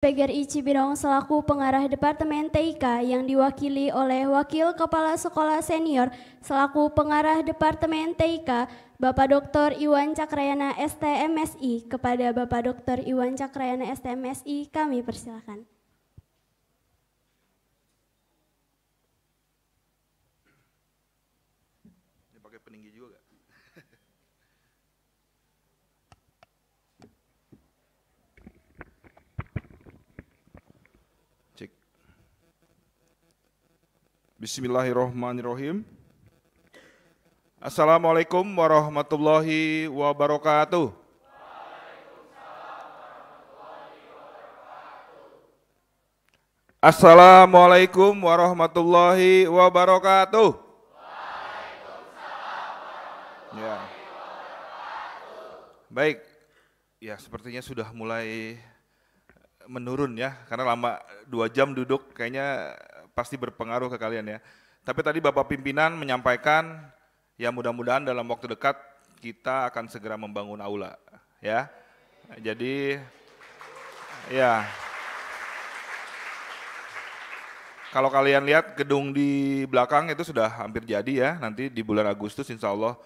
PGRI Cibinong selaku pengarah Departemen TIK yang diwakili oleh Wakil Kepala Sekolah Senior selaku pengarah Departemen TIK Bapak Dr. Iwan Cakrayana STMSI. Kepada Bapak Dr. Iwan Cakrayana STMSI kami persilakan. Ini pakai peninggi juga gak? Cek. Bismillahirrahmanirrahim. Assalamualaikum warahmatullahi wabarakatuh. Assalamualaikum warahmatullahi wabarakatuh. Ya. Baik, ya sepertinya sudah mulai menurun ya, karena lama 2 jam duduk kayaknya pasti berpengaruh ke kalian ya. Tapi tadi Bapak Pimpinan menyampaikan ya mudah-mudahan dalam waktu dekat kita akan segera membangun aula ya. Jadi ya kalau kalian lihat gedung di belakang itu sudah hampir jadi ya, nanti di bulan Agustus insya Allah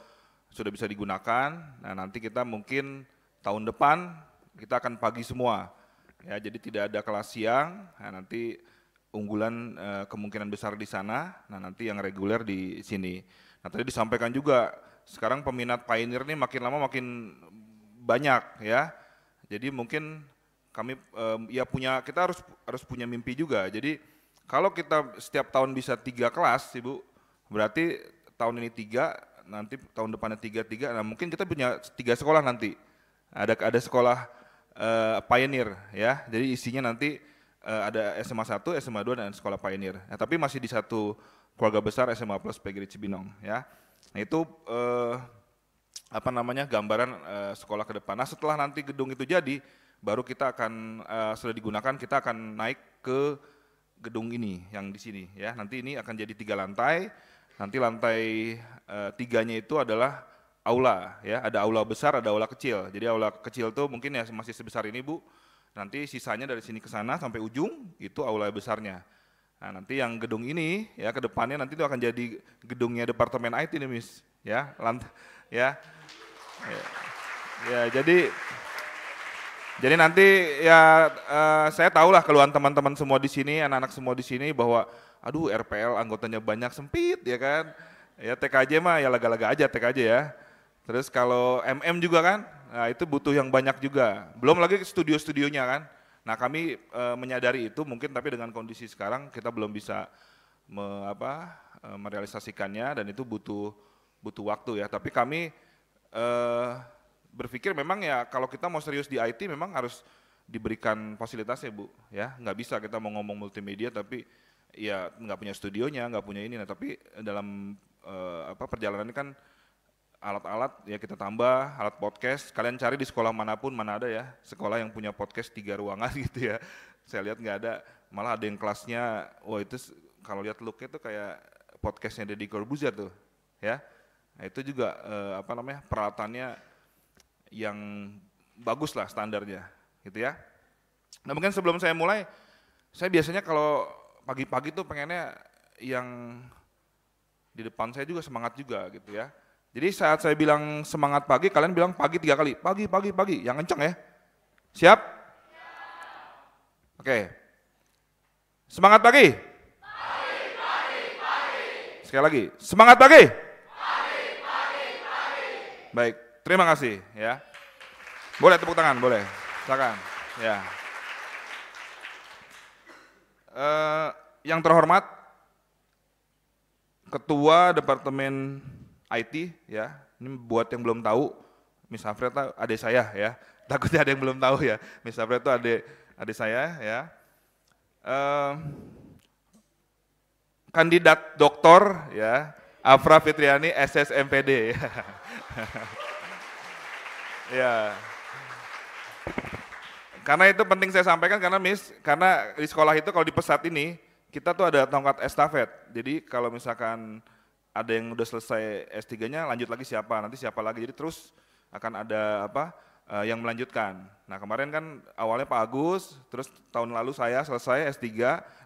sudah bisa digunakan. Nah nanti kita mungkin tahun depan kita akan pagi semua, ya jadi tidak ada kelas siang. Nah, nanti unggulan kemungkinan besar di sana. Nah nanti yang reguler di sini. Nah tadi disampaikan juga sekarang peminat Pioneer ini makin lama makin banyak ya. Jadi mungkin kami ya kita harus punya mimpi juga. Jadi kalau kita setiap tahun bisa 3 kelas, Ibu, berarti tahun ini 3, nanti tahun depannya 3. Nah mungkin kita punya 3 sekolah nanti. Ada sekolah Pioneer ya. Jadi isinya nanti ada SMA 1, SMA 2 dan sekolah Pioneer. Nah, tapi masih di satu keluarga besar SMA Plus PGRI Cibinong ya. Nah itu gambaran sekolah ke depan. Nah setelah nanti gedung itu jadi, baru kita akan sudah digunakan, kita akan naik ke gedung ini yang di sini ya. Nanti ini akan jadi 3 lantai. Nanti lantai 3-nya itu adalah aula ya. Ada aula besar, ada aula kecil. Jadi aula kecil tuh mungkin ya masih sebesar ini Bu. Nanti sisanya dari sini ke sana sampai ujung itu aula besarnya. Nah, nanti yang gedung ini ya ke depannya nanti itu akan jadi gedungnya Departemen IT nih Miss ya. Ya, jadi nanti ya saya tahulah keluhan teman-teman semua di sini, anak-anak semua di sini bahwa aduh RPL anggotanya banyak sempit ya kan. Ya TKJ mah ya laga-laga aja TKJ ya. Terus kalau MM juga kan, nah itu butuh yang banyak juga. Belum lagi studio-studionya kan. Nah kami menyadari itu mungkin tapi dengan kondisi sekarang kita belum bisa merealisasikannya dan itu butuh waktu ya. Tapi kami berpikir memang ya kalau kita mau serius di IT memang harus diberikan fasilitasnya Bu ya, nggak bisa kita mau ngomong multimedia tapi ya nggak punya studionya, nggak punya ini. Nah tapi dalam perjalanan ini kan alat-alat ya kita tambah, alat podcast, kalian cari di sekolah manapun mana ada ya sekolah yang punya podcast 3 ruangan gitu ya. Saya lihat nggak ada, malah ada yang kelasnya, wah itu kalau lihat looknya tuh kayak podcastnya Deddy Corbuzier tuh ya. Nah itu juga peralatannya yang bagus lah standarnya gitu ya. Nah mungkin sebelum saya mulai, saya biasanya kalau pagi-pagi tuh pengennya yang di depan saya juga semangat juga gitu ya. Jadi saat saya bilang semangat pagi, kalian bilang pagi 3 kali, pagi, yang kencang ya. Siap? Oke. Semangat pagi. Sekali lagi, semangat pagi. Baik. Terima kasih ya. Boleh tepuk tangan, boleh. Silakan. Ya. Yang terhormat Ketua Departemen IT ya. Ini buat yang belum tahu, Miss Hafreta adik saya ya. Takutnya ada yang belum tahu ya. Miss Hafreta adik saya ya. Kandidat doktor ya. Afra Fitriani SSMPD. Ya, karena itu penting saya sampaikan karena di sekolah itu kalau di pesat ini kita tuh ada tongkat estafet. Jadi kalau misalkan ada yang udah selesai S3-nya lanjut lagi siapa, nanti siapa lagi. Jadi terus akan ada yang melanjutkan. Nah kemarin kan awalnya Pak Agus, terus tahun lalu saya selesai S3,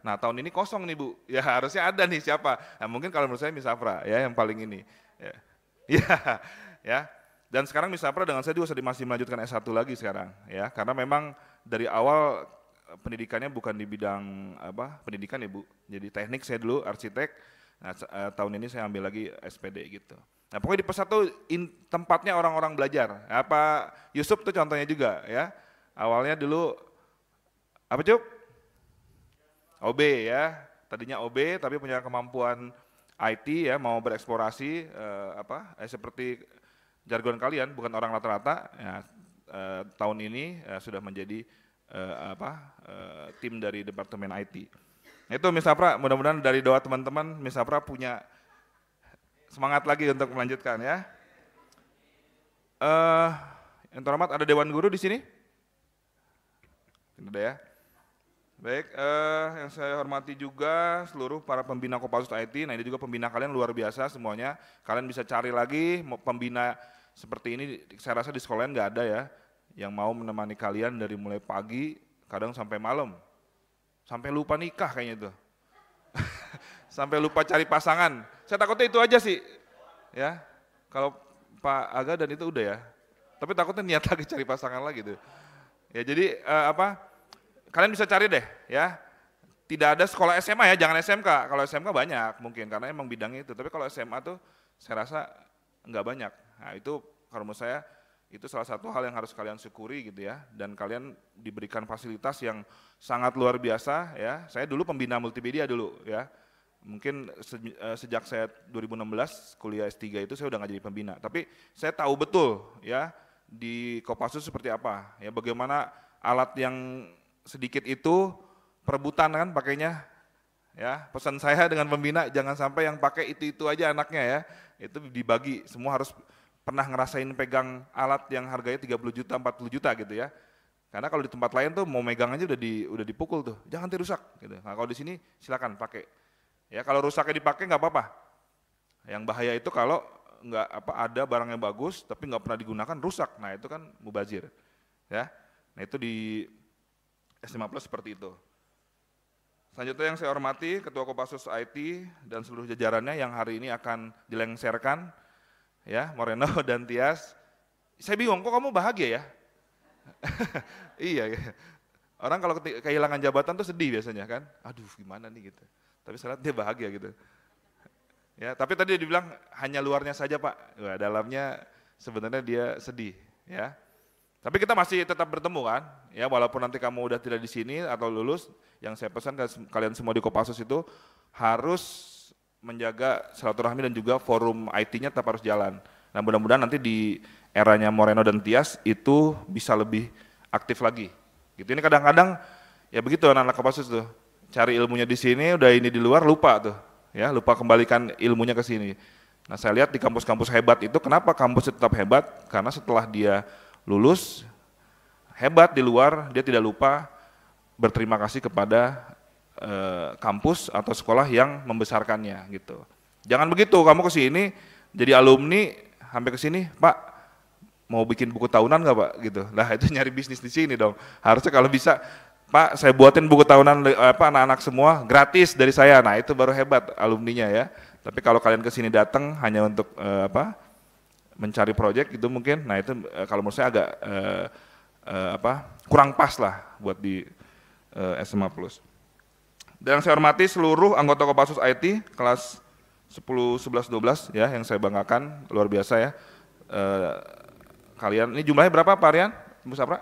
nah tahun ini kosong nih Bu, ya harusnya ada nih siapa, nah mungkin kalau menurut saya Miss Safra ya yang paling ini. Ya, ya. Dan sekarang Miss Safra dengan saya juga masih melanjutkan S1 lagi sekarang, ya karena memang dari awal pendidikannya bukan di bidang pendidikan ya Bu, jadi teknik saya dulu arsitek, nah tahun ini saya ambil lagi SPD gitu. Nah pokoknya di pesat tuh tempatnya orang-orang belajar. Nah, Pak Yusuf tuh contohnya juga ya. Awalnya dulu apa Cuk? OB ya. Tadinya OB tapi punya kemampuan IT ya, mau bereksplorasi seperti jargon kalian bukan orang rata-rata. Ya, tahun ini sudah menjadi tim dari Departemen IT. Itu Miss Safra, mudah-mudahan dari doa teman-teman Miss Safra punya semangat lagi untuk melanjutkan ya. Yang terhormat ada Dewan Guru di sini? Tidak ada ya. Baik, yang saya hormati juga seluruh para pembina Kopassus IT. Nah ini juga pembina kalian luar biasa semuanya. Kalian bisa cari lagi pembina seperti ini. Saya rasa di sekolah nggak ada ya yang mau menemani kalian dari mulai pagi, kadang sampai malam, sampai lupa nikah kayaknya itu. Sampai lupa cari pasangan. Saya takutnya itu aja sih, ya. Kalau Pak Aga dan itu udah ya. Tapi takutnya niat lagi cari pasangan lagi tuh. Ya jadi kalian bisa cari deh, ya. Tidak ada sekolah SMA ya, jangan SMK. Kalau SMK banyak mungkin karena emang bidangnya itu. Tapi kalau SMA tuh saya rasa nggak banyak. Nah itu kalau menurut saya itu salah satu hal yang harus kalian syukuri gitu ya. Dan kalian diberikan fasilitas yang sangat luar biasa ya. Saya dulu pembina multimedia dulu ya. Mungkin sejak saya 2016 kuliah S3 itu saya udah nggak jadi pembina, tapi saya tahu betul ya di Kopassus seperti apa, ya bagaimana alat yang sedikit itu perebutan kan pakainya, ya pesan saya dengan pembina jangan sampai yang pakai itu aja anaknya ya, itu dibagi, semua harus pernah ngerasain pegang alat yang harganya 30 juta, 40 juta gitu ya. Karena kalau di tempat lain tuh mau megang aja udah dipukul tuh, jangan dirusak gitu. Nah kalau di sini silakan pakai. Ya kalau rusaknya dipakai nggak apa-apa. Yang bahaya itu kalau nggak ada barang yang bagus tapi nggak pernah digunakan rusak. Nah itu kan mubazir. Ya. Nah itu di SMA Plus seperti itu. Selanjutnya yang saya hormati Ketua Kopassus IT dan seluruh jajarannya yang hari ini akan dilengserkan, ya Moreno dan Tias. Saya bingung kok kamu bahagia ya? Iya. Orang kalau kehilangan jabatan tuh sedih biasanya kan. Aduh gimana nih gitu. Tapi saya lihat dia bahagia gitu. Ya, tapi tadi dia dibilang hanya luarnya saja Pak, wah, dalamnya sebenarnya dia sedih. Ya, tapi kita masih tetap bertemu kan, ya walaupun nanti kamu udah tidak di sini atau lulus, yang saya pesan ke kalian semua di Kopassus itu harus menjaga silaturahmi dan juga forum IT-nya tetap harus jalan. Nah mudah-mudahan nanti di eranya Moreno dan Tias itu bisa lebih aktif lagi. Gitu ini kadang-kadang ya begitu anak-anak Kopassus tuh. Cari ilmunya di sini, udah ini di luar lupa tuh, ya lupa kembalikan ilmunya ke sini. Nah saya lihat di kampus-kampus hebat itu, kenapa kampus tetap hebat? Karena setelah dia lulus, hebat di luar, dia tidak lupa berterima kasih kepada kampus atau sekolah yang membesarkannya gitu. Jangan begitu, kamu ke sini jadi alumni, sampai ke sini, Pak mau bikin buku tahunan nggak Pak? Gitu. Lah itu nyari bisnis di sini dong. Harusnya kalau bisa. Pak, saya buatin buku tahunan anak-anak semua gratis dari saya. Nah, itu baru hebat alumninya ya. Tapi kalau kalian ke sini datang hanya untuk mencari proyek gitu mungkin, nah itu kalau menurut saya agak kurang pas lah buat di SMA Plus. Dan yang saya hormati seluruh anggota Kopassus IT kelas 10, 11, 12 ya yang saya banggakan luar biasa ya. Kalian ini jumlahnya berapa Pak Aryan? Bu Sapra?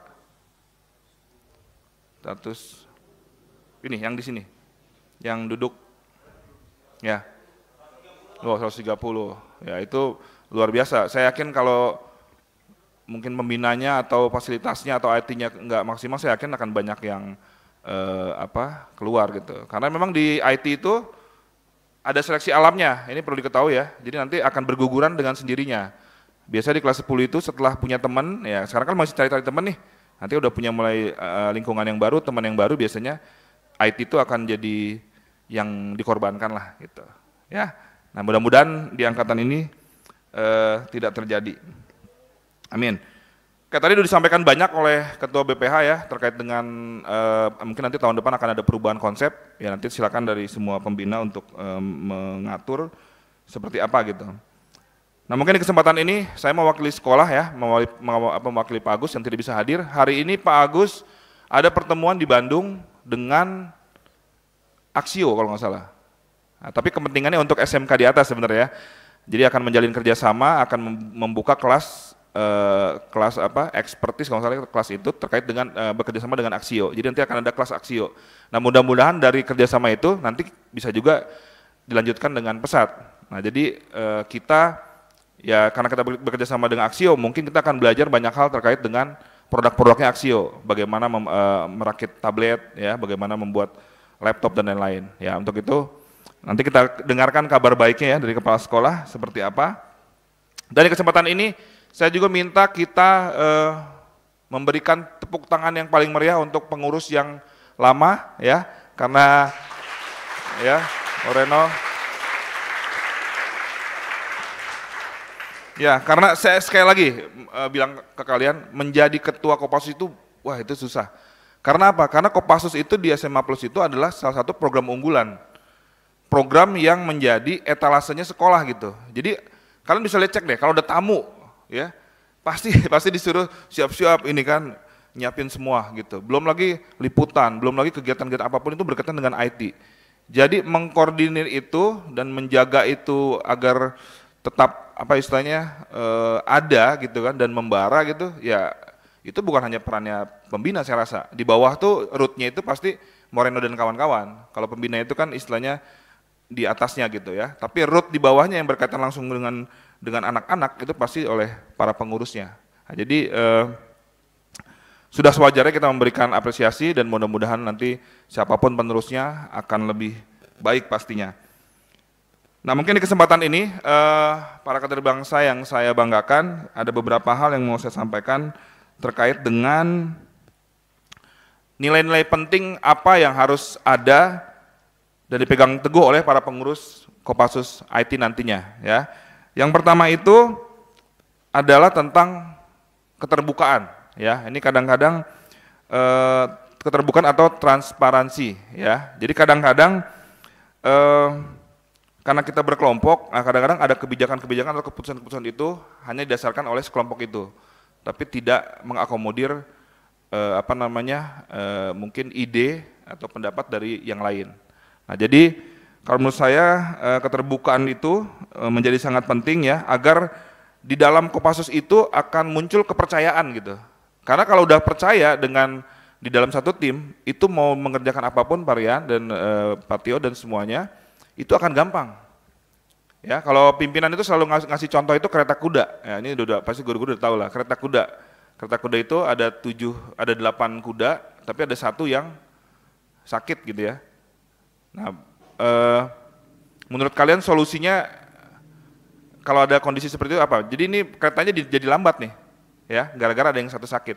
100 ini yang di sini yang duduk ya 130 ya itu luar biasa. Saya yakin kalau mungkin pembinanya atau fasilitasnya atau IT-nya nggak maksimal, saya yakin akan banyak yang keluar gitu. Karena memang di IT itu ada seleksi alamnya, ini perlu diketahui ya. Jadi nanti akan berguguran dengan sendirinya. Biasa di kelas 10 itu setelah punya teman, ya sekarang kan masih cari-cari teman nih. Nanti udah punya mulai lingkungan yang baru, teman yang baru, biasanya IT itu akan jadi yang dikorbankan lah gitu. Ya, nah mudah-mudahan di angkatan ini tidak terjadi. Amin. Oke, Kayak tadi sudah disampaikan banyak oleh Ketua BPH ya terkait dengan mungkin nanti tahun depan akan ada perubahan konsep, ya nanti silakan dari semua pembina untuk mengatur seperti apa gitu. Nah mungkin di kesempatan ini saya mewakili sekolah ya, mewakili Pak Agus yang tidak bisa hadir. Hari ini Pak Agus ada pertemuan di Bandung dengan Aksio kalau nggak salah. Nah, tapi kepentingannya untuk SMK di atas sebenarnya. Jadi akan menjalin kerjasama, akan membuka kelas ekspertis kalau misalnya kelas itu terkait dengan bekerjasama dengan Aksio. Jadi nanti akan ada kelas Aksio. Nah mudah-mudahan dari kerjasama itu nanti bisa juga dilanjutkan dengan pesat. Nah jadi kita ya karena kita bekerjasama dengan Aksio, mungkin kita akan belajar banyak hal terkait dengan produk-produknya Aksio. Bagaimana merakit tablet, ya, bagaimana membuat laptop dan lain-lain. Ya untuk itu nanti kita dengarkan kabar baiknya ya dari kepala sekolah seperti apa. Dan di kesempatan ini saya juga minta kita memberikan tepuk tangan yang paling meriah untuk pengurus yang lama ya, karena ya Oreno. Ya, karena saya sekali lagi bilang ke kalian, menjadi ketua Kopassus itu wah itu susah. Karena apa? Karena Kopassus itu di SMA Plus itu adalah salah satu program unggulan. Program yang menjadi etalasenya sekolah gitu. Jadi kalian bisa lihat cek deh kalau ada tamu ya pasti disuruh siap-siap ini kan nyiapin semua gitu. Belum lagi liputan, belum lagi kegiatan-kegiatan apapun itu berkaitan dengan IT. Jadi mengkoordinir itu dan menjaga itu agar tetap apa istilahnya ada gitu kan dan membara gitu ya, itu bukan hanya perannya pembina saya rasa. Di bawah tuh rootnya itu pasti Moreno dan kawan-kawan. Kalau pembina itu kan istilahnya di atasnya gitu ya. Tapi root di bawahnya yang berkaitan langsung dengan anak-anak itu pasti oleh para pengurusnya. Nah, jadi sudah sewajarnya kita memberikan apresiasi dan mudah-mudahan nanti siapapun penerusnya akan lebih baik pastinya. Nah mungkin di kesempatan ini para kader bangsa yang saya banggakan, ada beberapa hal yang mau saya sampaikan terkait dengan nilai-nilai penting apa yang harus ada dan dipegang teguh oleh para pengurus Kopassus IT nantinya ya. Yang pertama itu adalah tentang keterbukaan ya. Ini kadang-kadang keterbukaan atau transparansi ya. Jadi kadang-kadang karena kita berkelompok, kadang-kadang ada kebijakan-kebijakan atau keputusan-keputusan itu hanya didasarkan oleh sekelompok itu, tapi tidak mengakomodir mungkin ide atau pendapat dari yang lain. Nah jadi kalau menurut saya keterbukaan itu menjadi sangat penting ya, agar di dalam Kopassus itu akan muncul kepercayaan gitu. Karena kalau udah percaya dengan di dalam satu tim, itu mau mengerjakan apapun Pak Rian dan Pak Tio dan semuanya, itu akan gampang. Ya, kalau pimpinan itu selalu ngasih contoh itu kereta kuda. Ya, ini udah pasti guru-guru udah tahu lah, kereta kuda. Kereta kuda itu ada 8 kuda, tapi ada satu yang sakit gitu ya. Nah, menurut kalian solusinya kalau ada kondisi seperti itu apa? Jadi ini keretanya jadi lambat nih, ya, gara-gara ada yang satu sakit.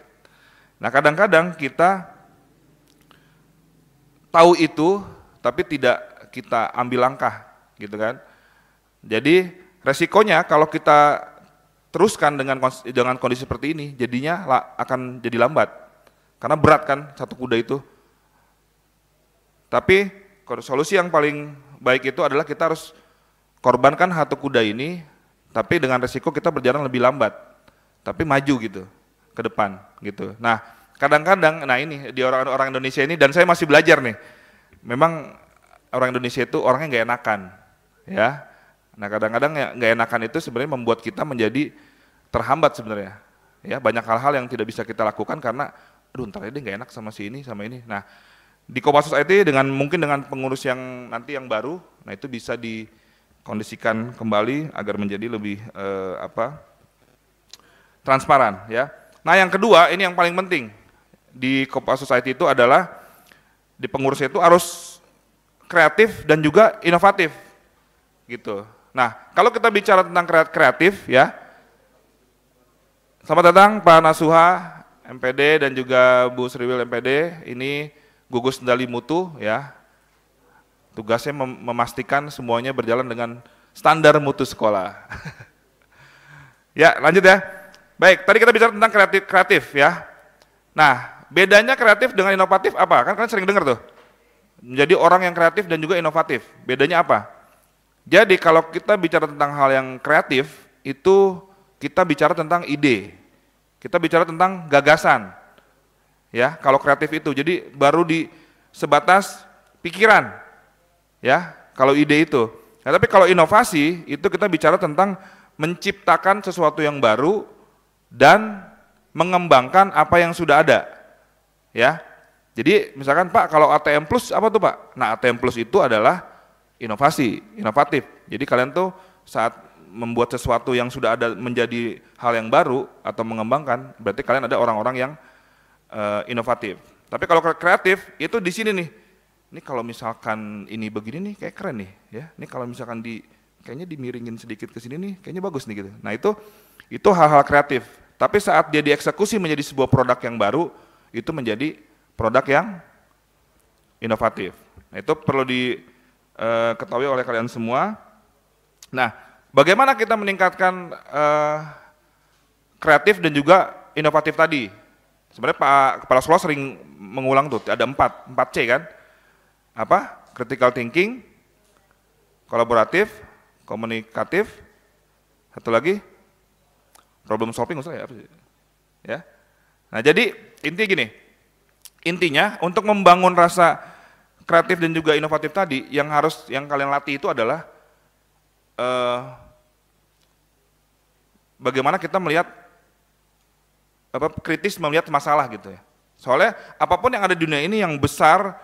Nah, kadang-kadang kita tahu itu, tapi tidak kita ambil langkah, gitu kan? Jadi resikonya kalau kita teruskan dengan kondisi seperti ini, jadinya akan jadi lambat, karena berat kan satu kuda itu. Tapi solusi yang paling baik itu adalah kita harus korbankan satu kuda ini, tapi dengan resiko kita berjalan lebih lambat, tapi maju gitu ke depan gitu. Nah kadang-kadang, nah ini di orang Indonesia ini, dan saya masih belajar nih, memang orang Indonesia itu orangnya nggak enakan, ya. Nah kadang-kadang nggak enakan itu sebenarnya membuat kita menjadi terhambat sebenarnya, ya. Banyak hal-hal yang tidak bisa kita lakukan karena, aduh ntar aja nggak enak sama si ini, sama ini. Nah di Kopassus IT mungkin dengan pengurus yang nanti yang baru, nah itu bisa dikondisikan kembali agar menjadi lebih transparan ya. Nah yang kedua ini yang paling penting di Kopassus IT itu adalah di pengurusnya itu harus kreatif dan juga inovatif gitu. Nah kalau kita bicara tentang kreatif ya, selamat datang Pak Nasuha MPD dan juga Bu Sriwil MPD. Ini gugus kendali mutu ya, tugasnya memastikan semuanya berjalan dengan standar mutu sekolah. Ya lanjut ya. Baik, tadi kita bicara tentang kreatif ya. Nah, bedanya kreatif dengan inovatif apa? Kan kalian sering dengar tuh. Menjadi orang yang kreatif dan juga inovatif. Bedanya apa? Jadi kalau kita bicara tentang hal yang kreatif, itu kita bicara tentang ide. Kita bicara tentang gagasan. Ya, kalau kreatif itu. Jadi baru di sebatas pikiran. Ya, kalau ide itu. Nah, tapi kalau inovasi itu kita bicara tentang menciptakan sesuatu yang baru dan mengembangkan apa yang sudah ada. Ya. Jadi misalkan Pak, kalau ATM Plus apa tuh Pak? Nah, ATM Plus itu adalah inovasi, inovatif. Jadi kalian tuh saat membuat sesuatu yang sudah ada menjadi hal yang baru atau mengembangkan, berarti kalian ada orang-orang yang inovatif. Tapi kalau kreatif itu di sini nih. Ini kalau misalkan ini begini nih kayak keren nih, ya. Ini kalau misalkan kayaknya dimiringin sedikit ke sini nih, kayaknya bagus nih gitu. Nah, itu hal-hal kreatif. Tapi saat dia dieksekusi menjadi sebuah produk yang baru, itu menjadi produk yang inovatif. Nah, itu perlu diketahui oleh kalian semua. Nah, bagaimana kita meningkatkan kreatif dan juga inovatif tadi? Sebenarnya Pak Kepala Sekolah sering mengulang tuh, ada 4C kan? Apa? Critical thinking, kolaboratif, komunikatif, satu lagi problem solving, ya. Nah, jadi intinya untuk membangun rasa kreatif dan juga inovatif tadi, yang kalian latih itu adalah bagaimana kita melihat kritis melihat masalah gitu ya. Soalnya apapun yang ada di dunia ini yang besar,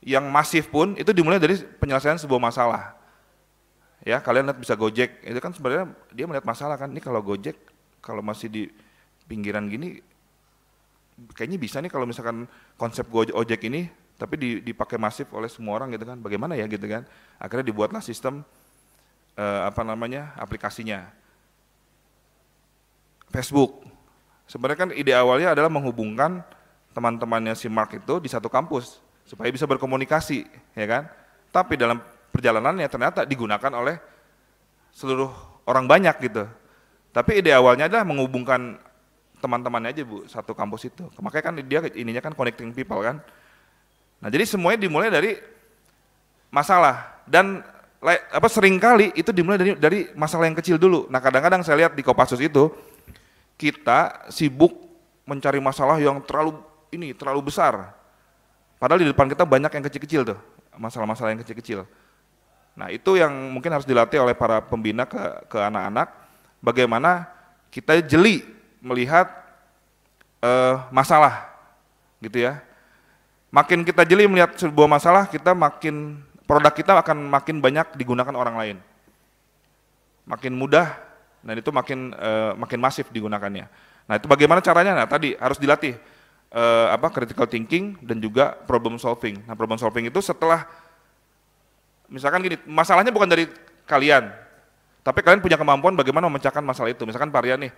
yang masif pun itu dimulai dari penyelesaian sebuah masalah. Ya, kalian lihat bisa Gojek, itu kan sebenarnya dia melihat masalah kan. Ini kalau Gojek kalau masih di pinggiran gini kayaknya bisa nih kalau misalkan konsep Gojek ini tapi dipakai masif oleh semua orang gitu kan. Bagaimana ya gitu kan. Akhirnya dibuatlah sistem aplikasinya. Facebook. Sebenarnya kan ide awalnya adalah menghubungkan teman-temannya si Mark itu di satu kampus supaya bisa berkomunikasi, ya kan? Tapi dalam perjalanannya ternyata digunakan oleh seluruh orang banyak gitu. Tapi ide awalnya adalah menghubungkan teman-temannya aja Bu, satu kampus itu. Makanya kan dia ininya kan connecting people kan. Nah, jadi semuanya dimulai dari masalah dan seringkali itu dimulai dari masalah yang kecil dulu. Nah, kadang-kadang saya lihat di Kopassus itu kita sibuk mencari masalah yang terlalu besar. Padahal di depan kita banyak yang kecil-kecil tuh, masalah-masalah yang kecil-kecil. Nah, itu yang mungkin harus dilatih oleh para pembina ke anak-anak. Bagaimana kita jeli melihat masalah, gitu ya. Makin kita jeli melihat sebuah masalah, produk kita akan makin banyak digunakan orang lain. Makin mudah, dan itu makin masif digunakannya. Nah, itu bagaimana caranya? Nah, tadi harus dilatih critical thinking dan juga problem solving. Nah, problem solving itu setelah misalkan gini, masalahnya bukan dari kalian, tapi kalian punya kemampuan bagaimana memecahkan masalah itu. Misalkan Pak Rian nih,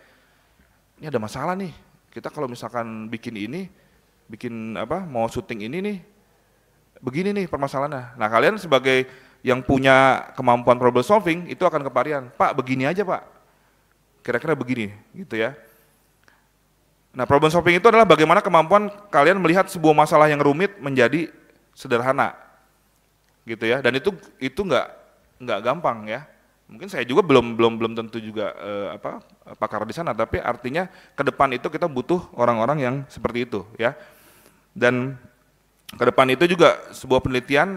ini ada masalah nih, kita kalau misalkan mau syuting ini nih, begini nih permasalahannya. Nah, kalian sebagai yang punya kemampuan problem solving itu akan ke Pak Rian, Pak begini aja Pak, kira-kira begini gitu ya. Nah, problem solving itu adalah bagaimana kemampuan kalian melihat sebuah masalah yang rumit menjadi sederhana, gitu ya. Dan itu nggak gampang ya. Mungkin saya juga belum tentu juga pakar di sana, tapi artinya ke depan itu kita butuh orang-orang yang seperti itu ya. Dan ke depan itu juga sebuah penelitian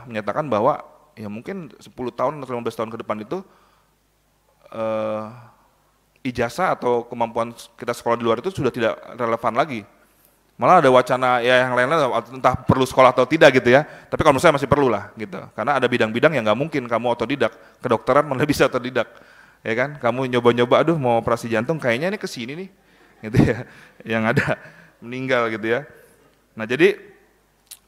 menyatakan bahwa ya mungkin 10 tahun atau 15 tahun ke depan itu ijazah atau kemampuan kita sekolah di luar itu sudah tidak relevan lagi. Malah ada wacana ya yang lain-lain entah perlu sekolah atau tidak gitu ya. Tapi kalau menurut saya masih perlu lah gitu. Karena ada bidang-bidang yang nggak mungkin kamu otodidak. Kedokteran malah bisa otodidak. Ya kan? Kamu nyoba-nyoba aduh mau operasi jantung kayaknya ini ke sini nih. Gitu ya. Yang ada meninggal gitu ya. Nah, jadi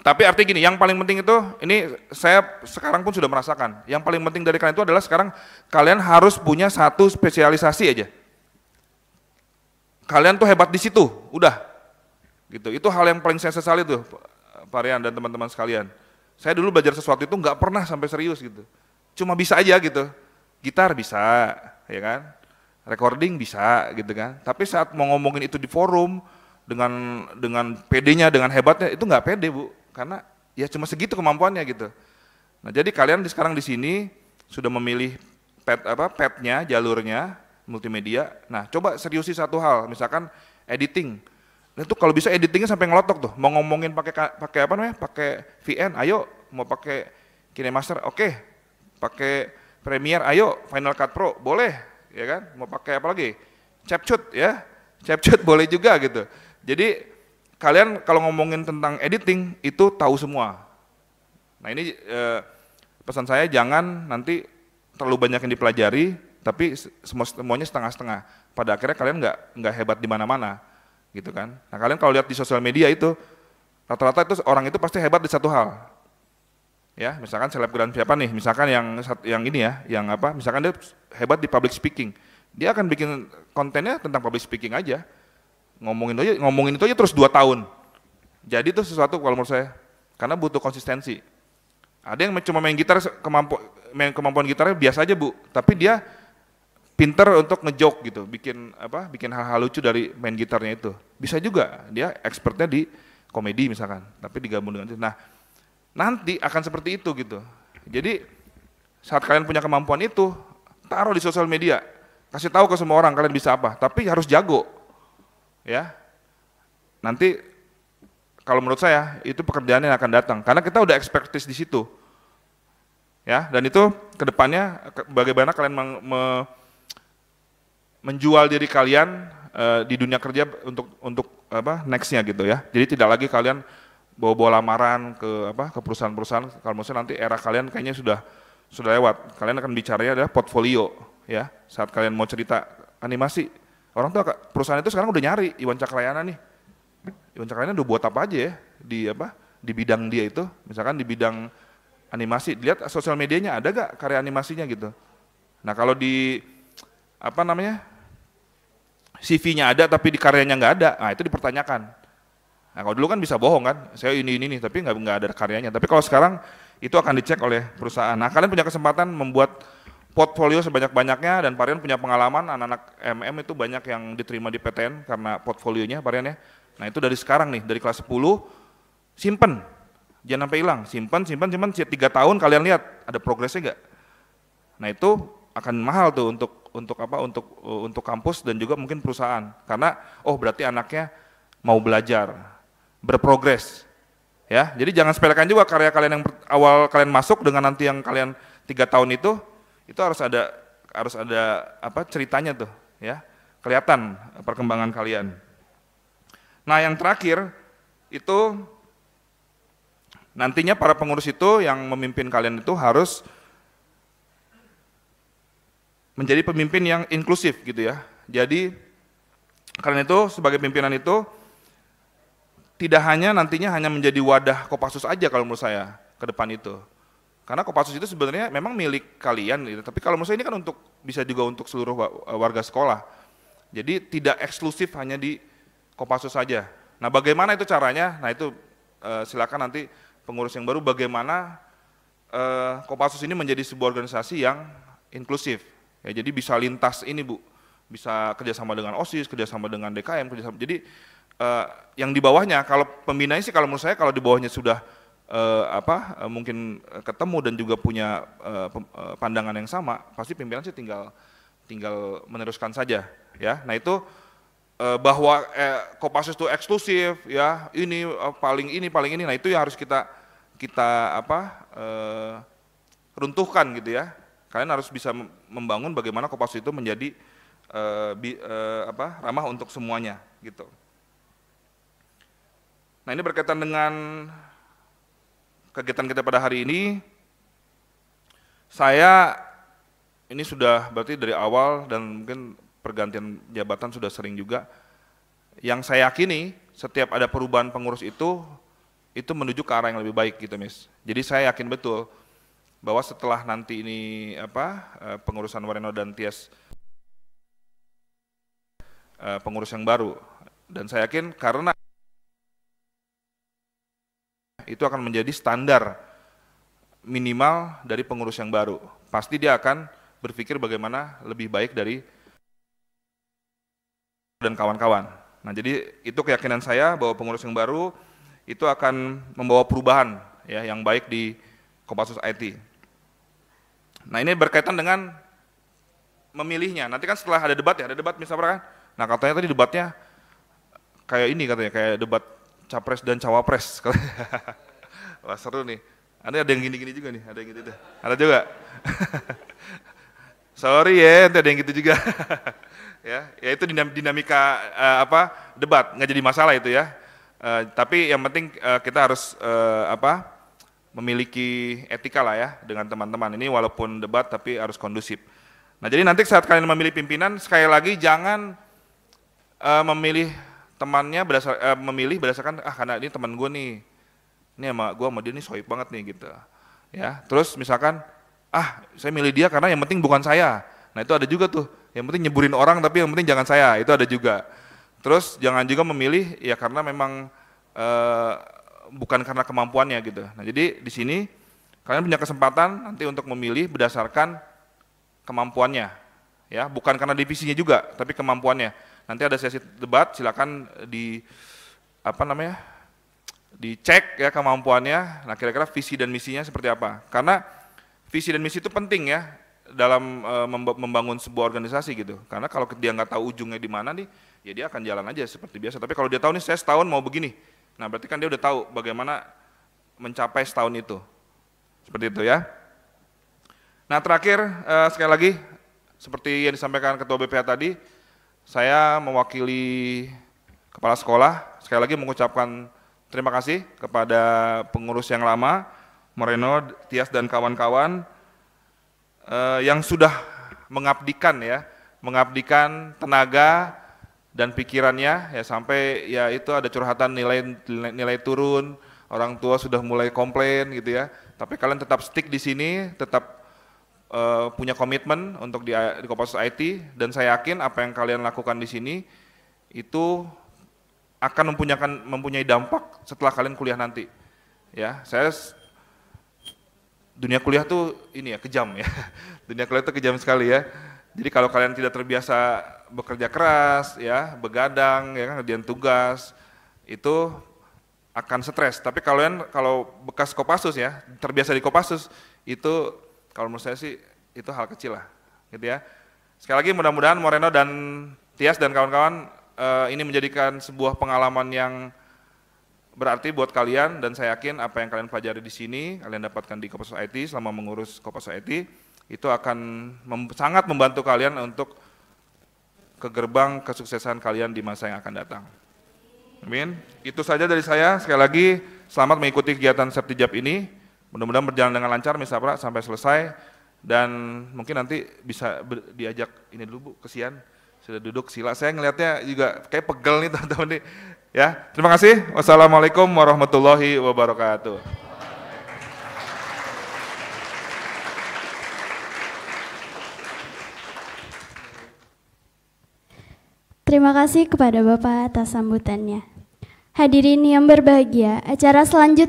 tapi artinya gini, yang paling penting itu ini saya sekarang pun sudah merasakan. Yang paling penting dari kalian itu adalah sekarang kalian harus punya satu spesialisasi aja. Kalian tuh hebat di situ, udah. Gitu. Itu hal yang paling saya sesali tuh, Pak Rian dan teman-teman sekalian. Saya dulu belajar sesuatu itu nggak pernah sampai serius gitu. Cuma bisa aja gitu. Gitar bisa, ya kan? recording bisa gitu kan. Tapi saat mau ngomongin itu di forum dengan PD-nya, dengan hebatnya, itu nggak pede Bu, karena ya cuma segitu kemampuannya gitu. Nah jadi kalian sekarang di sini sudah memilih petnya, jalurnya multimedia. Nah coba seriusi satu hal, misalkan editing. Nah itu kalau bisa editingnya sampai ngelotok tuh, mau ngomongin pakai apa namanya, pakai VN, ayo, mau pakai KineMaster, oke, pakai Premiere, ayo, Final Cut Pro, boleh, ya kan? Mau pakai apa lagi? CapCut ya, CapCut boleh juga gitu. Jadi kalian kalau ngomongin tentang editing itu tahu semua. Nah ini pesan saya, jangan nanti terlalu banyak yang dipelajari, tapi semuanya setengah-setengah. Pada akhirnya kalian nggak hebat di mana-mana, gitu kan? Nah kalian kalau lihat di sosial media itu rata-rata itu orang itu pasti hebat di satu hal. Ya, misalkan selebgram siapa nih? Misalkan yang ini ya, yang apa? Misalkan dia hebat di public speaking, dia akan bikin kontennya tentang public speaking aja. Ngomongin itu aja terus 2 tahun. Jadi itu sesuatu kalau menurut saya, karena butuh konsistensi. Ada yang cuma main gitar, kemampuan gitarnya biasa aja Bu, tapi dia pinter untuk ngejoke gitu, bikin hal-hal lucu dari main gitarnya itu. Bisa juga dia expertnya di komedi misalkan, tapi digabung dengan itu. Nah nanti akan seperti itu gitu. Jadi saat kalian punya kemampuan itu, taruh di sosial media, kasih tahu ke semua orang kalian bisa apa, tapi harus jago. Ya, nanti kalau menurut saya itu pekerjaan yang akan datang, karena kita udah expertise di situ. Ya, dan itu kedepannya bagaimana kalian menjual diri kalian di dunia kerja untuk apa nextnya gitu ya. Jadi tidak lagi kalian bawa lamaran ke perusahaan-perusahaan. Kalau misalnya nanti era kalian kayaknya sudah lewat. Kalian akan bicaranya adalah portfolio ya. Saat kalian mau cerita animasi, orang tuh perusahaan itu sekarang udah nyari Iwan Cakrayana nih. Iwan Cakrayana udah buat apa aja ya di bidang dia itu. Misalkan di bidang animasi, dilihat sosial medianya ada gak karya animasinya gitu. Nah kalau di CV-nya ada tapi di karyanya nggak ada, nah itu dipertanyakan. Nah kalau dulu kan bisa bohong kan, saya ini nih, tapi nggak ada karyanya. Tapi kalau sekarang itu akan dicek oleh perusahaan. Nah kalian punya kesempatan membuat portfolio sebanyak-banyaknya, dan Parian punya pengalaman, anak-anak MM itu banyak yang diterima di PTN karena portfolionya Parian ya. Nah itu dari sekarang nih, dari kelas 10, simpen, jangan sampai hilang, simpen 3 tahun, kalian lihat ada progresnya nggak. Nah itu akan mahal tuh untuk kampus dan juga mungkin perusahaan, karena oh berarti anaknya mau belajar, berprogres, ya. Jadi jangan sepelekan juga karya kalian yang awal kalian masuk dengan nanti yang kalian 3 tahun itu harus ada ceritanya tuh, ya, kelihatan perkembangan kalian. Nah yang terakhir itu nantinya para pengurus itu yang memimpin kalian itu harus menjadi pemimpin yang inklusif gitu ya. Jadi karena itu sebagai pimpinan itu tidak hanya nantinya hanya menjadi wadah Kopassus aja kalau menurut saya ke depan itu. Karena Kopassus itu sebenarnya memang milik kalian gitu. Tapi kalau menurut saya ini kan bisa juga untuk seluruh warga sekolah. Jadi tidak eksklusif hanya di Kopassus saja. Nah, bagaimana itu caranya? Nah, itu silakan nanti pengurus yang baru bagaimana Kopassus ini menjadi sebuah organisasi yang inklusif. Ya, jadi bisa lintas ini Bu, bisa kerjasama dengan OSIS, kerjasama dengan DKM, jadi yang di bawahnya, kalau pembinanya sih kalau menurut saya kalau di bawahnya sudah mungkin ketemu dan juga punya pandangan yang sama, pasti pimpinan sih tinggal meneruskan saja ya. Nah itu bahwa Kopassus itu eksklusif ya, ini paling ini, nah itu yang harus kita runtuhkan gitu ya. Kalian harus bisa membangun bagaimana Kopassus itu menjadi ramah untuk semuanya gitu. Nah ini berkaitan dengan kegiatan kita pada hari ini. Saya ini sudah berarti dari awal dan mungkin pergantian jabatan sudah sering juga. Yang saya yakini setiap ada perubahan pengurus itu menuju ke arah yang lebih baik gitu Miss. Jadi saya yakin betul bahwa setelah nanti ini pengurusan Wareno dan Tias pengurus yang baru, dan saya yakin karena itu akan menjadi standar minimal dari pengurus yang baru. Pasti dia akan berpikir bagaimana lebih baik dari dan kawan-kawan. Nah, jadi itu keyakinan saya bahwa pengurus yang baru itu akan membawa perubahan ya yang baik di Kopassus IT. Nah, ini berkaitan dengan memilihnya. Nanti kan setelah ada debat ya, ada debat misalnya kan. Nah, katanya tadi debatnya kayak ini katanya, kayak debat capres dan cawapres. Wah, seru nih. Ada yang gini-gini juga nih, ada yang gitu tuh. Ada juga. Sorry ya, nanti ada yang gitu juga. Ya itu dinamika debat, nggak jadi masalah itu ya. Tapi yang penting kita harus memiliki etika lah ya dengan teman-teman ini, walaupun debat tapi harus kondusif. Nah, jadi nanti saat kalian memilih pimpinan, sekali lagi jangan memilih temannya memilih berdasarkan karena ini teman gue nih, ini sama dia nih sohib banget nih gitu. Ya, terus misalkan saya milih dia karena yang penting bukan saya. Nah, itu ada juga tuh. Yang penting nyeburin orang tapi yang penting jangan saya, itu ada juga. Terus jangan juga memilih ya karena memang bukan karena kemampuannya gitu. Nah, jadi di sini kalian punya kesempatan nanti untuk memilih berdasarkan kemampuannya, ya bukan karena divisinya juga, tapi kemampuannya. Nanti ada sesi debat, silakan dicek ya kemampuannya. Nah, kira-kira visi dan misinya seperti apa? Karena visi dan misi itu penting ya dalam membangun sebuah organisasi gitu. Karena kalau dia nggak tahu ujungnya di mana nih, ya dia akan jalan aja seperti biasa. Tapi kalau dia tahu nih saya setahun mau begini, nah berarti kan dia udah tahu bagaimana mencapai setahun itu. Seperti itu ya. Nah, terakhir sekali lagi seperti yang disampaikan Ketua BPH tadi, saya mewakili kepala sekolah sekali lagi mengucapkan terima kasih kepada pengurus yang lama, Moreno, Tias dan kawan-kawan yang sudah mengabdikan tenaga dan pikirannya ya sampai ya itu ada curhatan nilai turun, orang tua sudah mulai komplain gitu ya. Tapi kalian tetap stick di sini, tetap punya komitmen untuk di Kopassus IT, dan saya yakin apa yang kalian lakukan di sini itu akan mempunyai dampak setelah kalian kuliah nanti. Ya, dunia kuliah tuh ini ya kejam ya. Dunia kuliah itu kejam sekali ya. Jadi kalau kalian tidak terbiasa bekerja keras ya, begadang ya kan, kerjaan tugas itu akan stres. Tapi kalau bekas Kopassus ya, terbiasa di Kopassus itu kalau menurut saya sih itu hal kecil lah, gitu ya. Sekali lagi mudah-mudahan Moreno dan Tias dan kawan-kawan ini menjadikan sebuah pengalaman yang berarti buat kalian, dan saya yakin apa yang kalian pelajari di sini, kalian dapatkan di Kopassus IT selama mengurus Kopassus IT, itu akan sangat membantu kalian untuk ke gerbang kesuksesan kalian di masa yang akan datang. Amin. Itu saja dari saya. Sekali lagi selamat mengikuti kegiatan Sertijab ini. Mudah-mudahan berjalan dengan lancar Misapra sampai selesai, dan mungkin nanti bisa diajak ini dulu Bu, kesian sudah duduk sila. Saya ngelihatnya juga kayak pegel nih teman-teman nih. Ya, terima kasih. Wassalamualaikum warahmatullahi wabarakatuh. Terima kasih kepada Bapak atas sambutannya. Hadirin yang berbahagia, acara selanjutnya